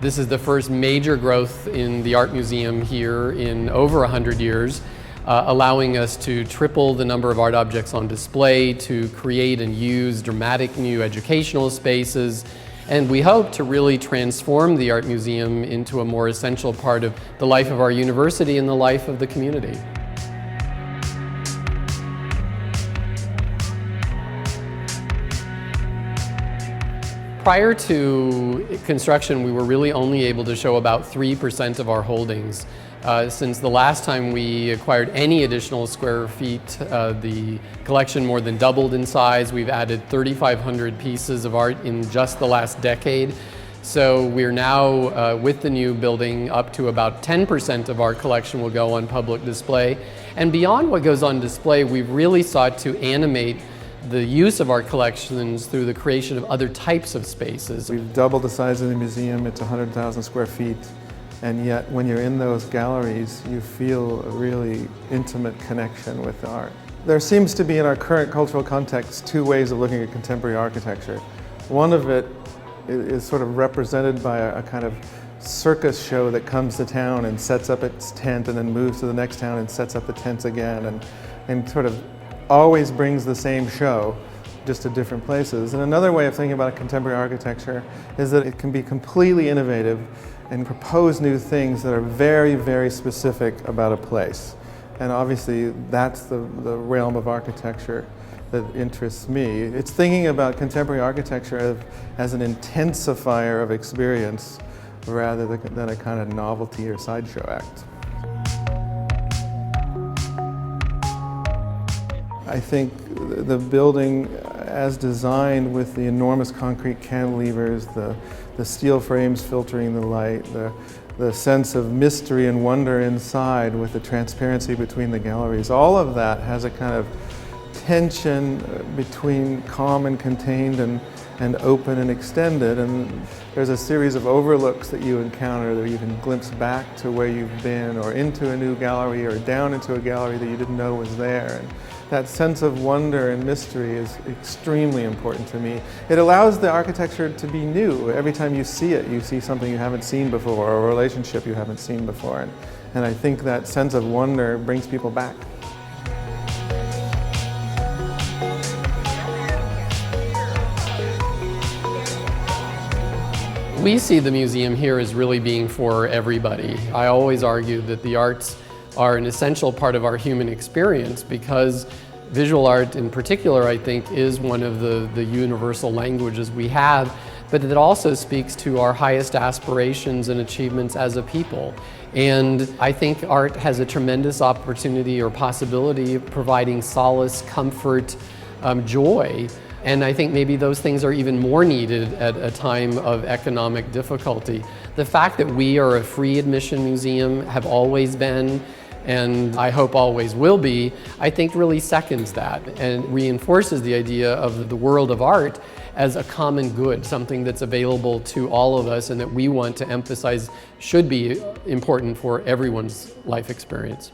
This is the first major growth in the art museum here in over 100 years, allowing us to triple the number of art objects on display, to create and use dramatic new educational spaces, and we hope to really transform the art museum into a more essential part of the life of our university and the life of the community. Prior to construction, we were really only able to show about 3% of our holdings. Since the last time we acquired any additional square feet, the collection more than doubled in size. We've added 3,500 pieces of art in just the last decade. So we're now, with the new building, up to about 10% of our collection will go on public display. And beyond what goes on display, we've really sought to animate the use of our collections through the creation of other types of spaces. We've doubled the size of the museum. It's 100,000 square feet. And yet, when you're in those galleries, you feel a really intimate connection with the art. There seems to be, in our current cultural context, two ways of looking at contemporary architecture. One of it is sort of represented by a kind of circus show that comes to town and sets up its tent and then moves to the next town and sets up the tents again and sort of always brings the same show, just to different places. And another way of thinking about contemporary architecture is that it can be completely innovative and propose new things that are very, very specific about a place. And obviously that's the realm of architecture that interests me. It's thinking about contemporary architecture as an intensifier of experience rather than a kind of novelty or sideshow act. I think the building as designed, with the enormous concrete cantilevers, the steel frames filtering the light, the sense of mystery and wonder inside with the transparency between the galleries, all of that has a kind of tension between calm and contained and open and extended. And there's a series of overlooks that you encounter that you can glimpse back to where you've been, or into a new gallery, or down into a gallery that you didn't know was there. And that sense of wonder and mystery is extremely important to me. It allows the architecture to be new. Every time you see it, you see something you haven't seen before, or a relationship you haven't seen before. And I think that sense of wonder brings people back. We see the museum here as really being for everybody. I always argue that the arts are an essential part of our human experience, because visual art in particular, I think, is one of the universal languages we have, but it also speaks to our highest aspirations and achievements as a people. And I think art has a tremendous opportunity or possibility of providing solace, comfort, joy. And I think maybe those things are even more needed at a time of economic difficulty. The fact that we are a free admission museum, have always been, and I hope always will be, I think really seconds that and reinforces the idea of the world of art as a common good, something that's available to all of us and that we want to emphasize should be important for everyone's life experience.